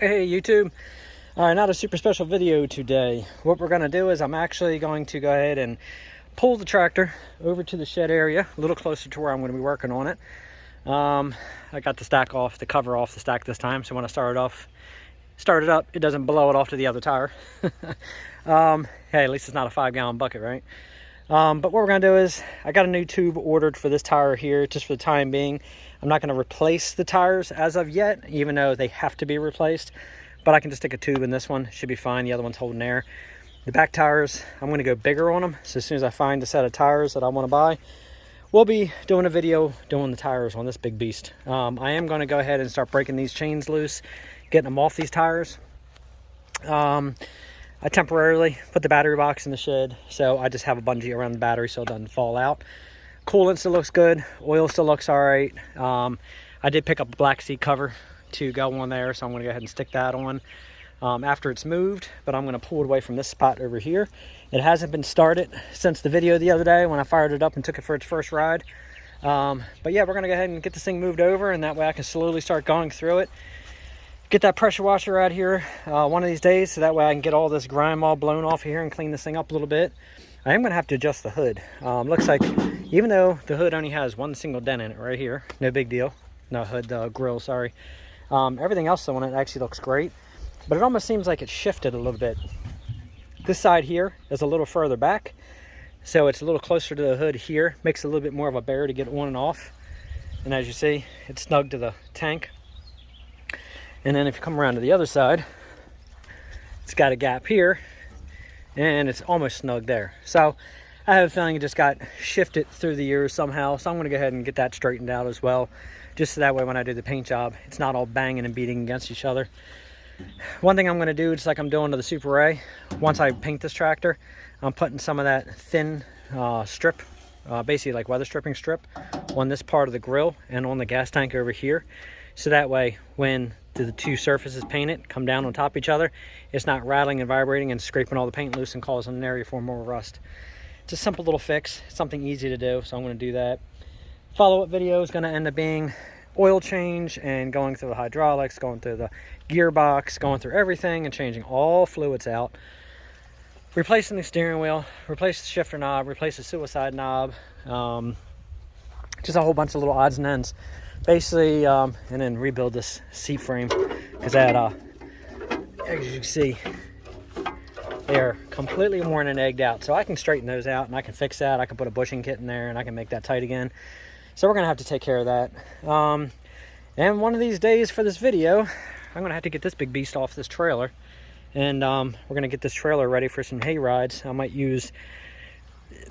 Hey YouTube. All right, not a super special video today. What we're going to do is I'm actually going to go ahead and pull the tractor over to the shed area, a little closer to where I'm going to be working on it. I got the cover off the stack this time, so when I start it up, it doesn't blow it off to the other tire. Hey, at least it's not a 5-gallon bucket, right? But what we're going to do is I got a new tube ordered for this tire here just for the time being. I'm not going to replace the tires as of yet, even though they have to be replaced, but I can just stick a tube in this one. Should be fine. The other one's holding air. The back tires, I'm going to go bigger on them. So as soon as I find a set of tires that I want to buy, we'll be doing a video doing the tires on this big beast. I am going to go ahead and start breaking these chains loose, getting them off these tires. I temporarily put the battery box in the shed, so I just have a bungee around the battery so it doesn't fall out. Coolant still looks good. Oil still looks all right. I did pick up a black seat cover to go on there, so I'm going to go ahead and stick that on after it's moved, but I'm going to pull it away from this spot over here. It hasn't been started since the video the other day when I fired it up and took it for its first ride. But yeah, we're going to go ahead and get this thing moved over, and that way I can slowly start going through it. Get that pressure washer out here one of these days, so that way I can get all this grime all blown off here and clean this thing up a little bit. I am going to have to adjust the hood. Looks like, even though the hood only has one single dent in it right here, no big deal. No hood, grill, sorry. Everything else on it actually looks great, but it almost seems like it shifted a little bit. This side here is a little further back, so it's a little closer to the hood here. Makes it a little bit more of a bear to get on and off. And as you see, it's snug to the tank. And then if you come around to the other side, it's got a gap here, and it's almost snug there. So I have a feeling it just got shifted through the years somehow. So I'm going to go ahead and get that straightened out as well, just so that way when I do the paint job, it's not all banging and beating against each other. One thing I'm going to do, just like I'm doing to the Super A, once I paint this tractor, I'm putting some of that thin strip, basically like weather stripping strip, on this part of the grill and on the gas tank over here. So that way, when the two surfaces painted come down on top of each other, it's not rattling and vibrating and scraping all the paint loose and causing an area for more rust. It's a simple little fix, something easy to do, so I'm going to do that. Follow-up video is going to end up being oil change and going through the hydraulics, going through the gearbox, going through everything and changing all fluids out. Replacing the steering wheel, replace the shifter knob, replace the suicide knob, just a whole bunch of little odds and ends. Basically, and then rebuild this seat frame, because that, as you can see, they're completely worn and egged out. So I can straighten those out and I can fix that. I can put a bushing kit in there and I can make that tight again. So we're going to have to take care of that. And one of these days for this video, I'm going to have to get this big beast off this trailer. And we're going to get this trailer ready for some hay rides. I might use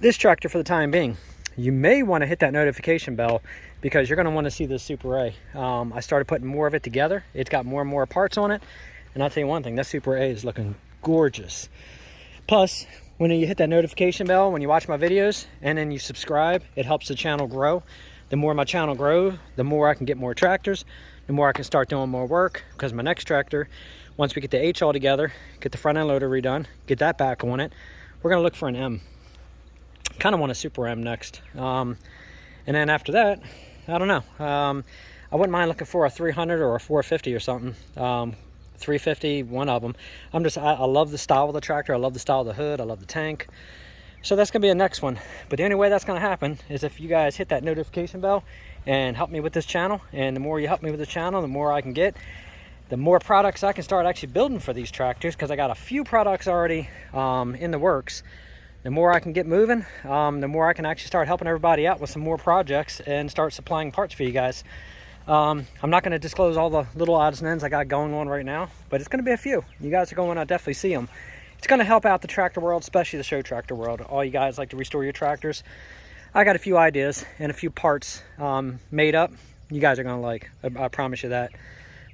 this tractor for the time being. You may want to hit that notification bell, because you're going to want to see this Super A. I started putting more of it together. It's got more and more parts on it. And I'll tell you one thing, that Super A is looking gorgeous. Plus, when you hit that notification bell, when you watch my videos, and then you subscribe, it helps the channel grow. The more my channel grows, the more I can get more tractors, the more I can start doing more work, because my next tractor, once we get the H all together, get the front end loader redone, get that back on it, we're going to look for an M. Kind of want a Super M next. And then after that, I don't know. I wouldn't mind looking for a 300 or a 450 or something. 350, one of them. I love the style of the tractor. I love the style of the hood. I love the tank. So that's going to be a next one. But the only way that's going to happen is if you guys hit that notification bell and help me with this channel. And the more you help me with the channel, the more I can get. The more products I can start actually building for these tractors, because I got a few products already in the works. The more I can get moving, the more I can actually start helping everybody out with some more projects and start supplying parts for you guys. I'm not going to disclose all the little odds and ends I got going on right now, but it's going to be a few. You guys are going to definitely see them. It's going to help out the tractor world, especially the show tractor world. All you guys like to restore your tractors. I got a few ideas and a few parts made up. You guys are going to like, I promise you that.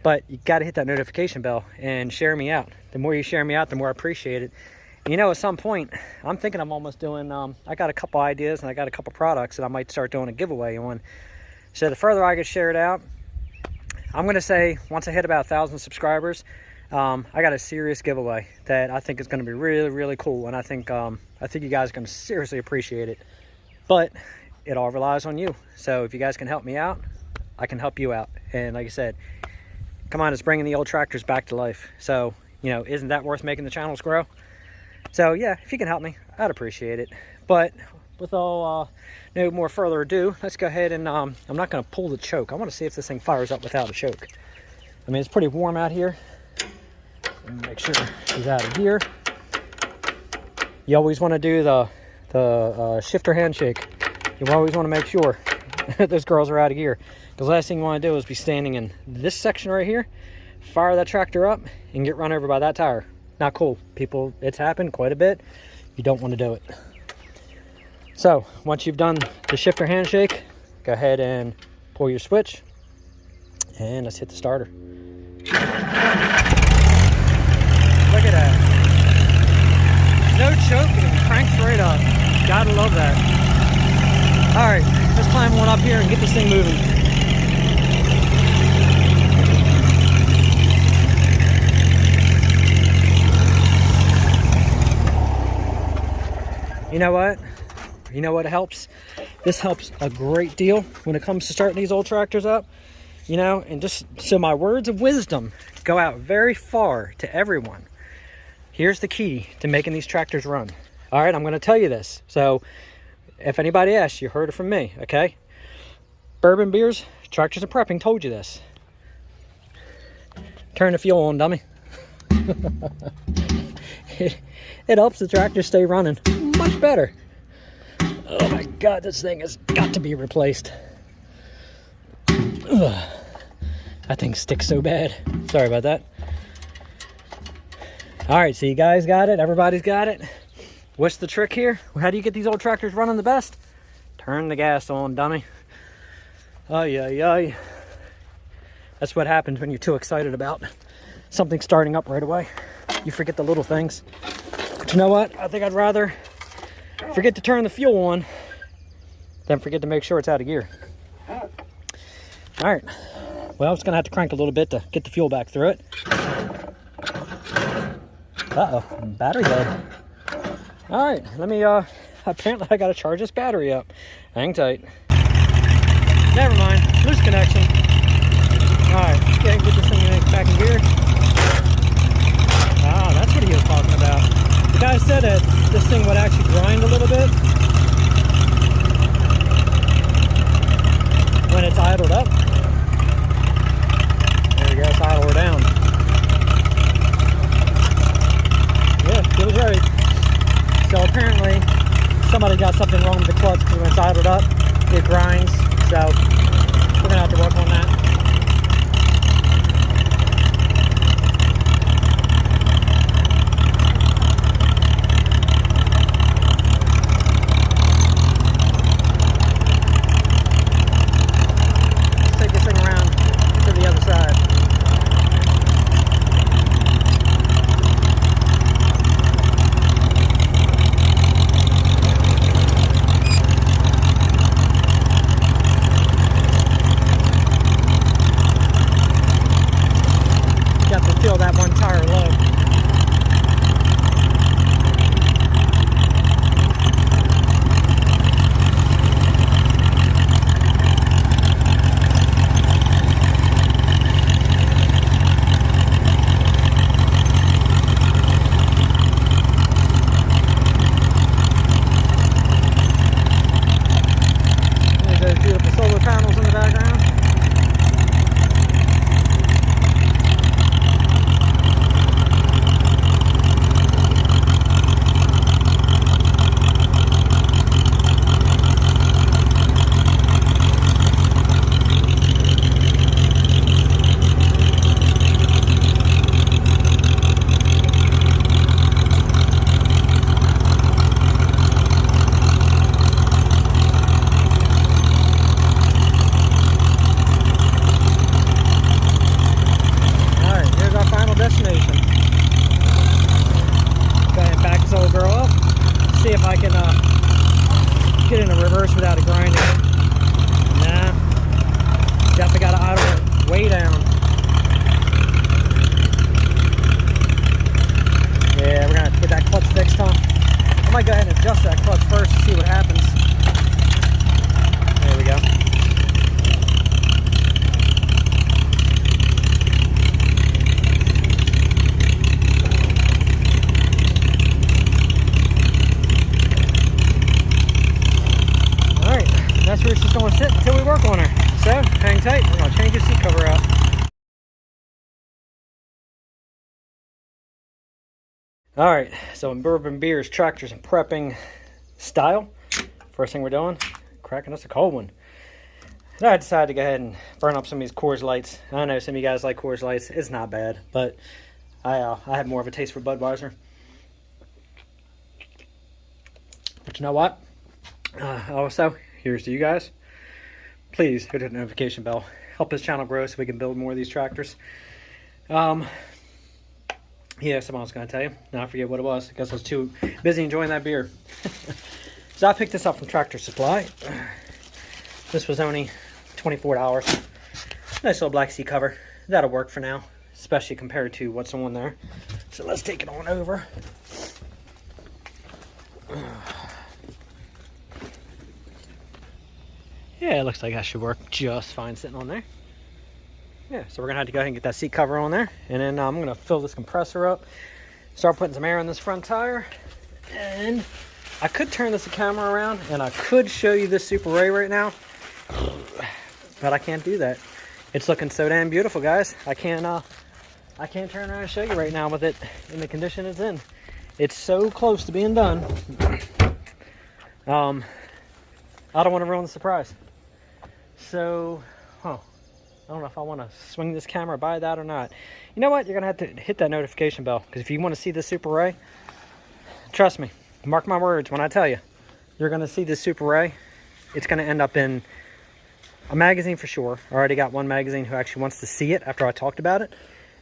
But you got to hit that notification bell and share me out. The more you share me out, the more I appreciate it. You know, at some point, I'm thinking I'm almost doing, I got a couple ideas and I got a couple products that I might start doing a giveaway on. So the further I get shared out, I'm going to say once I hit about 1,000 subscribers, I got a serious giveaway that I think is going to be really, really cool. And I think you guys are going to seriously appreciate it. But it all relies on you. So if you guys can help me out, I can help you out. And like I said, come on, it's bringing the old tractors back to life. So, you know, isn't that worth making the channels grow? So yeah, if you can help me, I'd appreciate it. But with all no more further ado, let's go ahead and I'm not going to pull the choke. I want to see if this thing fires up without a choke. I mean, it's pretty warm out here. Make sure she's out of gear. You always want to do the shifter handshake. You always want to make sure those girls are out of gear. Because the last thing you want to do is be standing in this section right here, fire that tractor up, and get run over by that tire. Not cool. People, it's happened quite a bit. You don't want to do it. So, once you've done the shifter handshake, go ahead and pull your switch, and let's hit the starter. Look at that. No choking, and cranks right up. Gotta love that. Alright, let's climb one up here and get this thing moving. You know what? You know what helps? This helps a great deal when it comes to starting these old tractors up. You know, and just so my words of wisdom go out very far to everyone. Here's the key to making these tractors run. All right, I'm going to tell you this. So if anybody asks, you heard it from me, okay? Bourbon beers, tractors and prepping told you this. Turn the fuel on, dummy. It helps the tractor stay running much better. Oh my God, this thing has got to be replaced. Ugh. That thing sticks so bad. Sorry about that. All right, so you guys got it. Everybody's got it. What's the trick here? How do you get these old tractors running the best? Turn the gas on, dummy. Ay, ay, ay. That's what happens when you're too excited about something starting up right away. You forget the little things. But you know what? I think I'd rather forget to turn the fuel on than forget to make sure it's out of gear. All right. Well, it's going to have to crank a little bit to get the fuel back through it. Uh-oh, battery dead. All right, let me, apparently I got to charge this battery up. Hang tight. Never mind, loose connection. All right, let's get this thing back in gear. Ah, that's what he was talking about. The guy said that this thing would actually grind a little bit when it's idled up. There we go, let's idle her down. Yeah, feels right. So apparently somebody got something wrong with the clutch because when it's idled up, it grinds. So we're gonna have to work on that. work on her. So hang tight, we're gonna change the seat cover out. All right, so in bourbon beers, tractors, and prepping style, first thing we're doing, cracking us a cold one. I decided to go ahead and burn up some of these Coors Lights. I know some of you guys like Coors Lights. It's not bad, but I have more of a taste for Budweiser. But you know what? Also, here's to you guys. Please hit the notification bell. Help this channel grow so we can build more of these tractors. Yeah, something I was going to tell you. Now I forget what it was. I guess I was too busy enjoying that beer. So I picked this up from Tractor Supply. This was only $24. Nice little black seat cover. That'll work for now, especially compared to what's on there. So let's take it on over. Yeah, it looks like that should work just fine sitting on there. Yeah, so we're gonna have to go ahead and get that seat cover on there, and then I'm gonna fill this compressor up, start putting some air in this front tire, and I could turn this camera around and I could show you this Super Ray right now, but I can't do that. It's looking so damn beautiful, guys. I can't turn around and show you right now with it in the condition it's in. It's so close to being done. I don't want to ruin the surprise. So, I don't know if I want to swing this camera by that or not. You know what? You're going to have to hit that notification bell, because if you want to see this Super Ray, trust me, mark my words when I tell you, you're going to see this Super Ray. It's going to end up in a magazine for sure. I already got one magazine who actually wants to see it after I talked about it.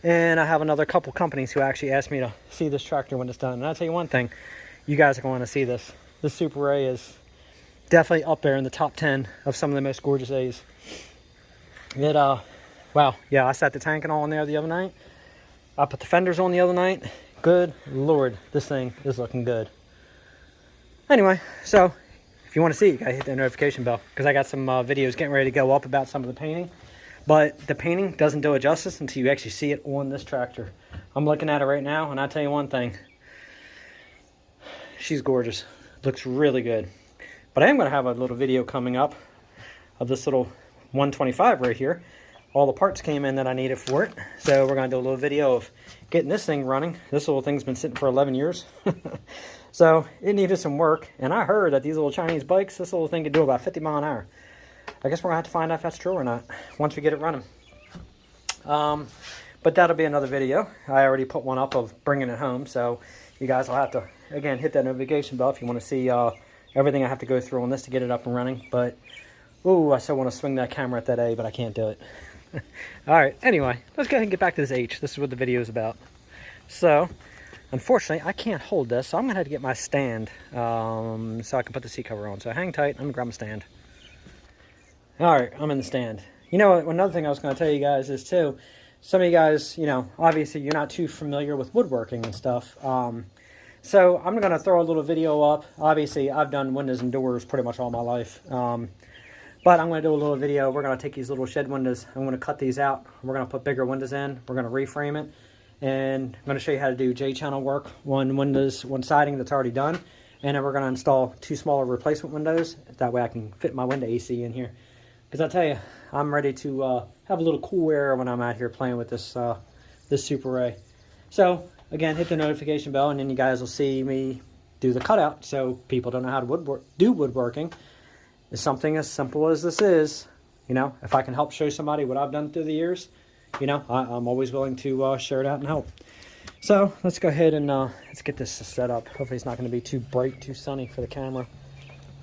And I have another couple companies who actually asked me to see this tractor when it's done. And I'll tell you one thing, you guys are going to see this. This Super Ray is definitely up there in the top 10 of some of the most gorgeous A's. It, wow, yeah, I set the tank and all in there the other night. I put the fenders on the other night. Good Lord, this thing is looking good. Anyway, so if you want to see it, you gotta hit that notification bell, because I got some videos getting ready to go up about some of the painting. But the painting doesn't do it justice until you actually see it on this tractor. I'm looking at it right now, and I'll tell you one thing. She's gorgeous. Looks really good. But I am going to have a little video coming up of this little 125 right here. All the parts came in that I needed for it. So we're going to do a little video of getting this thing running. This little thing's been sitting for 11 years. So it needed some work. And I heard that these little Chinese bikes, this little thing could do about 50 miles an hour. I guess we're going to have to find out if that's true or not once we get it running. But that'll be another video. I already put one up of bringing it home. So you guys will have to, again, hit that notification bell if you want to see everything I have to go through on this to get it up and running. But, ooh, I still want to swing that camera at that A, but I can't do it. All right, anyway, let's go ahead and get back to this H. This is what the video is about. So, unfortunately, I can't hold this, so I'm going to have to get my stand so I can put the seat cover on. So hang tight, I'm going to grab my stand. All right, I'm in the stand. You know, another thing I was going to tell you guys is, too, some of you guys, you know, obviously you're not too familiar with woodworking and stuff. So I'm going to throw a little video up. Obviously, I've done windows and doors pretty much all my life. But I'm going to do a little video. We're going to take these little shed windows. I'm going to cut these out. We're going to put bigger windows in. We're going to reframe it. And I'm going to show you how to do J-channel work. One siding that's already done. And then we're going to install 2 smaller replacement windows. That way I can fit my window AC in here. Because I tell you, I'm ready to have a little cool air when I'm out here playing with this, this Super Ray. So, again, hit the notification bell, and then you guys will see me do the cutout. So people don't know how to do woodworking. It's something as simple as this is. You know, if I can help show somebody what I've done through the years, you know, I'm always willing to share it out and help. So let's go ahead and let's get this set up. Hopefully it's not going to be too bright, too sunny for the camera.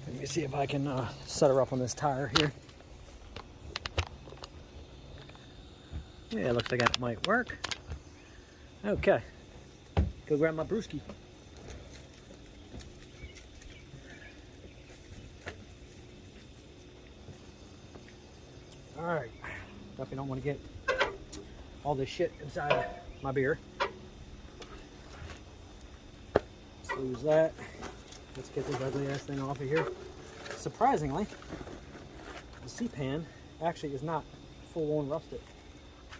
Let me see if I can set her up on this tire here. Yeah, it looks like that might work. Okay. Go grab my brewski. Alright. Definitely don't want to get all this shit inside my beer. Let's lose that. Let's get this ugly ass thing off of here. Surprisingly, the C-pan actually is not full on rusted.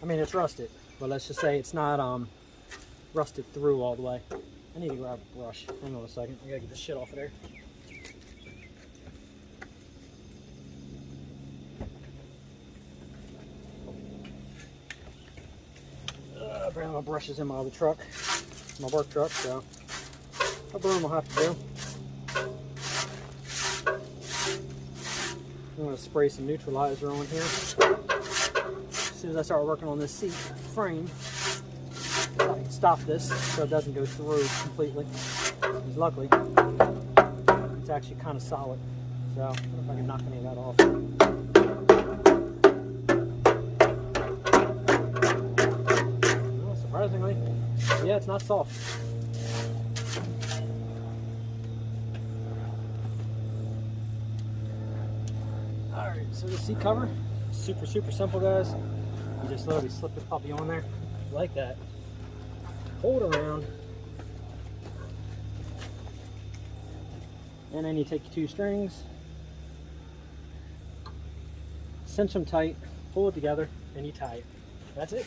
I mean, it's rusted, but let's just say it's not rusted through all the way. I need to grab a brush. Hang on a second. I gotta get this shit off of there. bring my brushes in my other truck, my work truck, so a broom will have to do. I'm going to spray some neutralizer on here. As soon as I start working on this seat frame, I can stop this so it doesn't go through completely. Because luckily, it's actually kind of solid. So I don't know if I can knock any of that off. Well, surprisingly, yeah, it's not soft. Alright, so the seat cover, super simple, guys. You just literally slip this puppy on there like that. Hold it around. And then you take your 2 strings, cinch them tight, pull it together, and you tie it. That's it.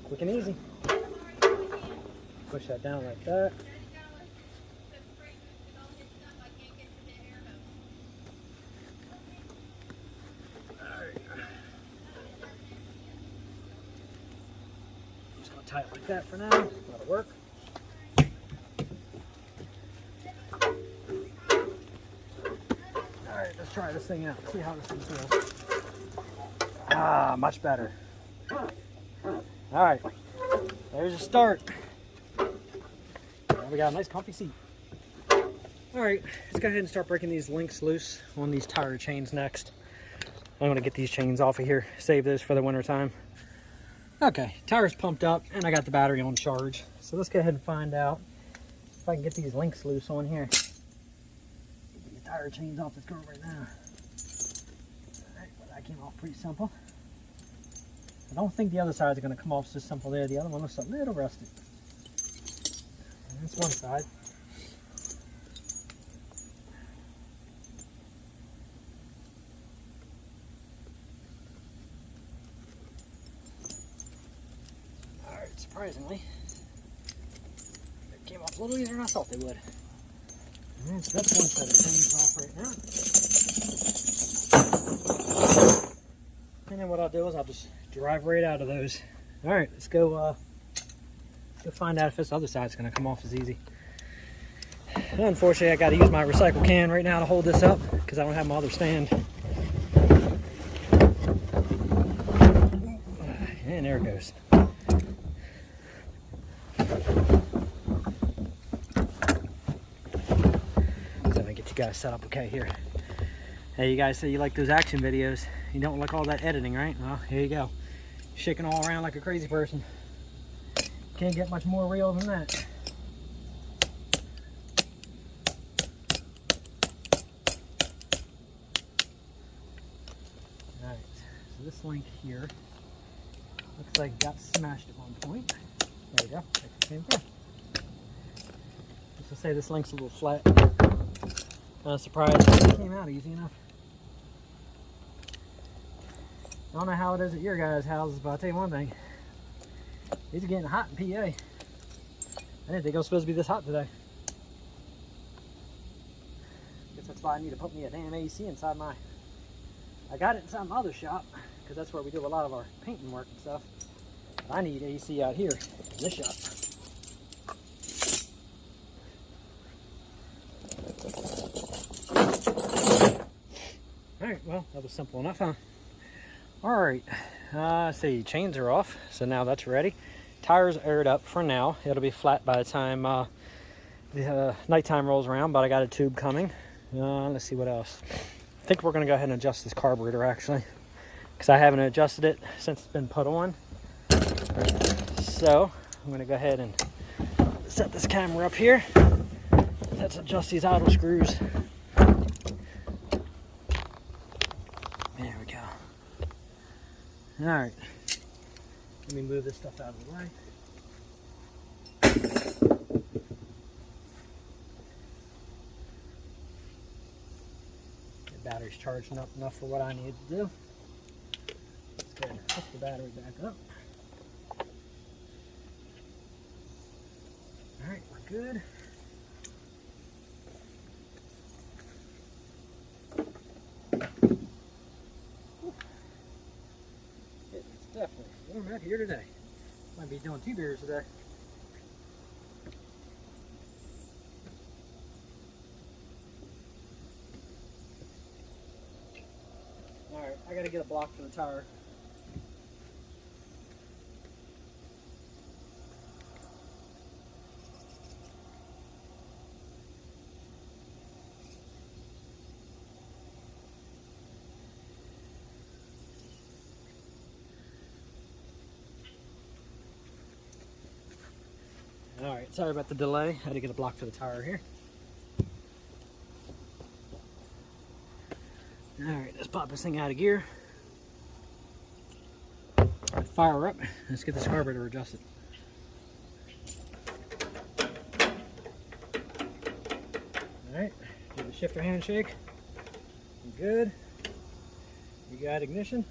Quick and easy. Push that down like that. Tie it like that for now. That'll work. Alright, let's try this thing out. See how this thing feels. Ah, much better. Alright, there's a start. Now we got a nice comfy seat. Alright, let's go ahead and start breaking these links loose on these tire chains next. I'm going to get these chains off of here, save those for the winter time. Okay, tire's pumped up and I got the battery on charge. So let's go ahead and find out if I can get these links loose on here. Get the tire chains off this girl right now. Alright, well that came off pretty simple. I don't think the other side's going to come off so simple there. The other one looks a little rusted. And that's one side. Surprisingly, it came off a little easier than I thought they would. Alright, so that's one set of chains off right now. And then what I'll do is I'll just drive right out of those. Alright, let's go find out if this other side's going to come off as easy. Unfortunately, I got to use my recycle can right now to hold this up because I don't have my other stand. And there it goes. Guys set up okay here. Hey, you guys say you like those action videos. You don't like all that editing, right? Well, here you go. Shaking all around like a crazy person. Can't get much more real than that. Alright, so this link here looks like it got smashed at one point. There you go. Like the same thing. Just to say this link's a little flat. I'm surprised it came out easy enough. I don't know how it is at your guys' houses, but I'll tell you one thing. It's getting hot in PA. I didn't think it was supposed to be this hot today. Guess that's why I need to put me a damn AC inside my... I got it inside my other shop, because that's where we do a lot of our painting work and stuff. But I need AC out here in this shop. Alright, well, that was simple enough, huh? Alright, see, chains are off, so now that's ready. Tires aired up for now. It'll be flat by the time the nighttime rolls around, but I got a tube coming. Let's see what else. I think we're going to go ahead and adjust this carburetor, actually, because I haven't adjusted it since it's been put on. So, I'm going to go ahead and set this camera up here. Let's adjust these idle screws. There we go. Alright. Let me move this stuff out of the way. The battery's charging up enough for what I need to do. Let's go ahead and hook the battery back up. Alright, we're good. It's definitely warm right here today. Might be doing 2 beers today. Alright, I gotta get a block for the tire. Alright, sorry about the delay. Had to get a block for the tire here. Alright, let's pop this thing out of gear. Fire her up. Let's get this carburetor adjusted. Alright, do the shifter handshake. We're good. You got ignition.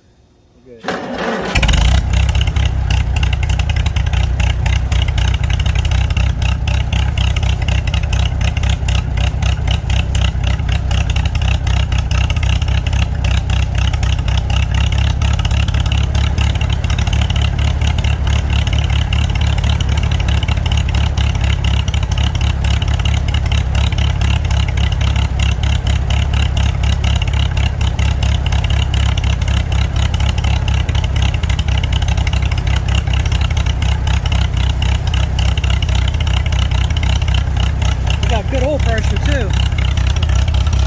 We're good. Good oil pressure too.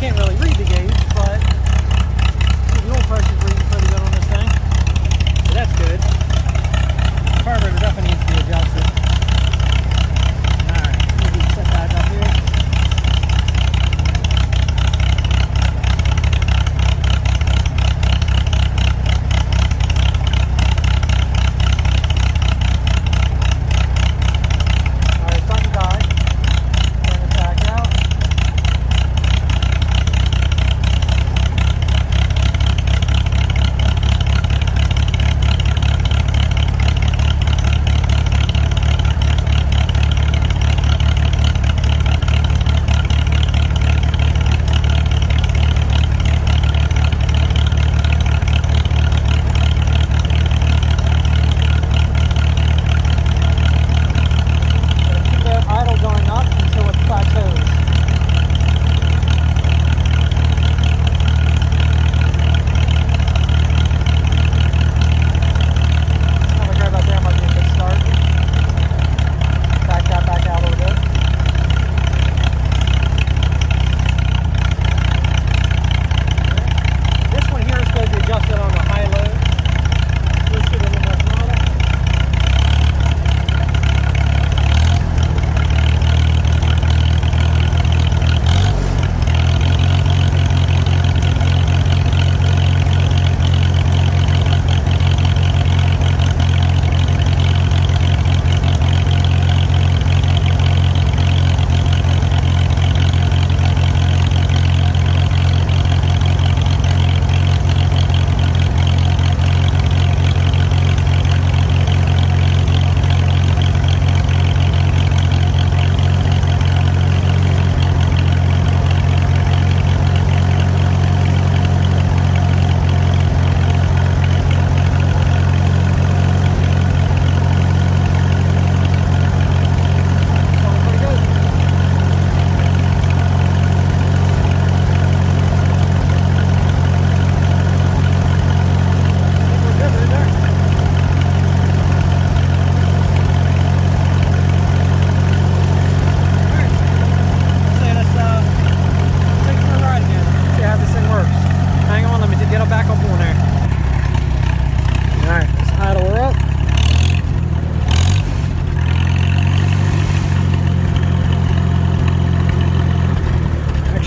Can't really read the gauge, but the oil pressure is reading pretty good on this thing. So that's good. The carburetor definitely needs to be adjusted. Alright, maybe set that up here.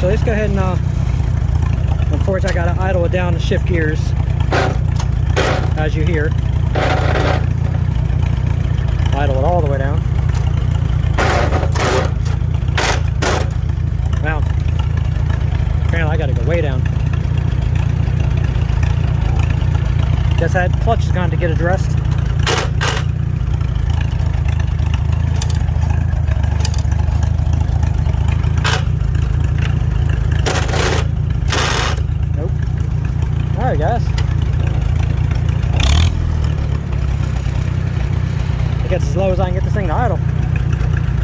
Let's go ahead and, unfortunately, I got to idle it down to shift gears, as you hear. Idle it all the way down. Wow. Apparently, I got to go way down. Guess that clutch is going to get addressed. Alright guys. it gets as low as I can get this thing to idle.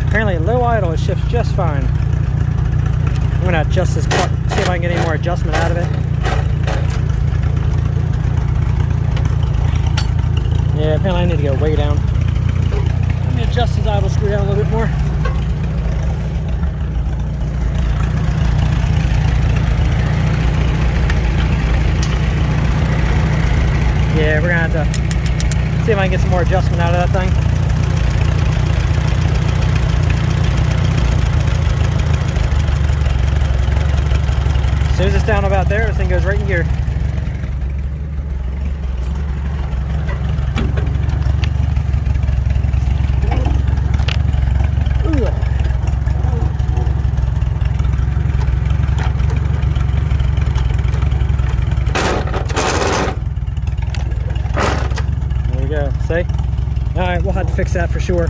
Apparently low idle, it shifts just fine. I'm gonna adjust this clutch, see if I can get any more adjustment out of it. Yeah, apparently I need to go way down. Let me adjust this idle screw down a little bit more. Yeah, we're gonna have to see if I can get some more adjustment out of that thing. As soon as it's down about there, this thing goes right in gear. See? Alright, we'll have to fix that for sure.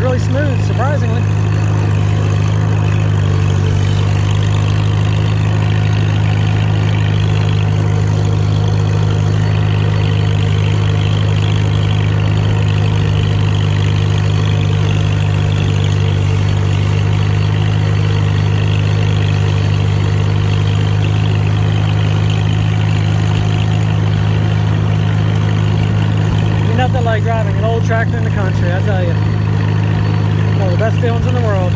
Really smooth, surprisingly. Ain't nothing like driving an old tractor in the country, I tell you. One of the best feelings in the world.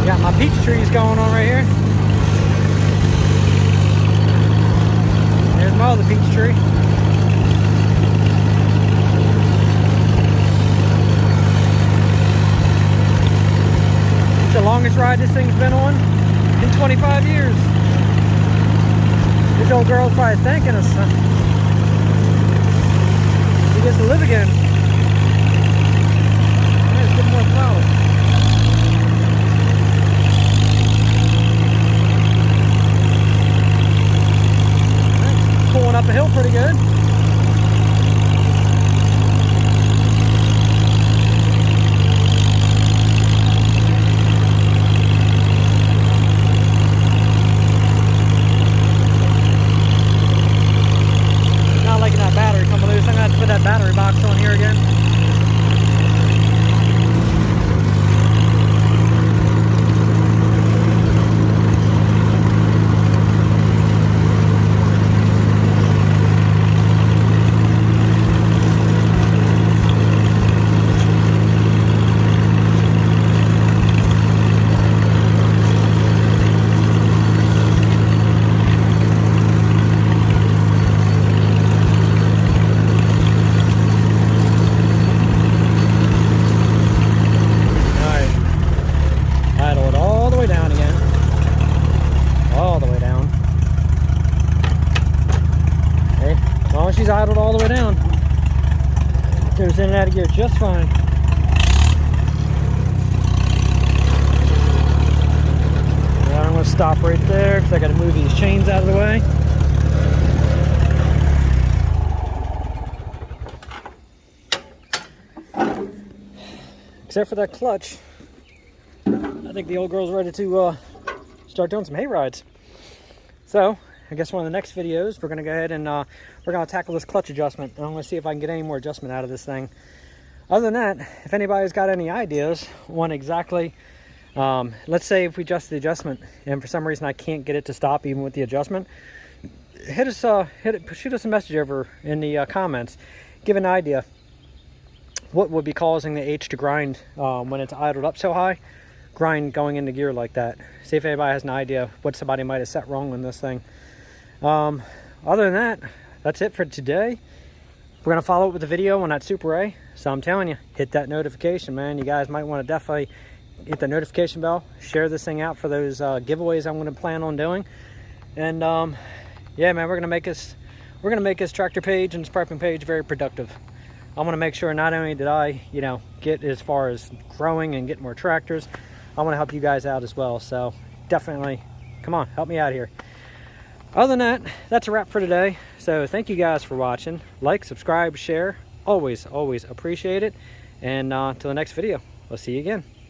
Got my peach trees going on right here. Oh, the peach tree. It's the longest ride this thing's been on in 25 years. This old girl's probably thanking us. She gets to live again. Let's get more flowers. Pulling up a hill pretty good. Not liking that battery coming loose. I'm gonna have to put that battery box on here again. She's idled all the way down. Goes in and out of gear just fine. Now I'm going to stop right there because I got to move these chains out of the way. Except for that clutch, I think the old girl's ready to start doing some hay rides. So I guess one of the next videos, we're going to go ahead and we're going to tackle this clutch adjustment. And I'm going to see if I can get any more adjustment out of this thing. Other than that, if anybody's got any ideas on exactly, let's say if we adjust the adjustment and for some reason I can't get it to stop even with the adjustment, shoot us a message over in the comments. Give an idea what would be causing the H to grind when it's idled up so high, grind going into gear like that. See if anybody has an idea what somebody might have set wrong on this thing. other than that, that's it for today. We're going to follow up with a video on that Super A. So I'm telling you, hit that notification, man. You guys might want to definitely hit the notification bell. Share this thing out for those giveaways I'm going to plan on doing. And yeah, man, we're going to make this tractor page and this prepping page very productive. I want to make sure not only did I, get as far as growing and get more tractors, I want to help you guys out as well. So definitely, come on, help me out here. Other than that, that's a wrap for today. So thank you guys for watching. Like, subscribe, share. Always, always appreciate it. And till the next video, we'll see you again.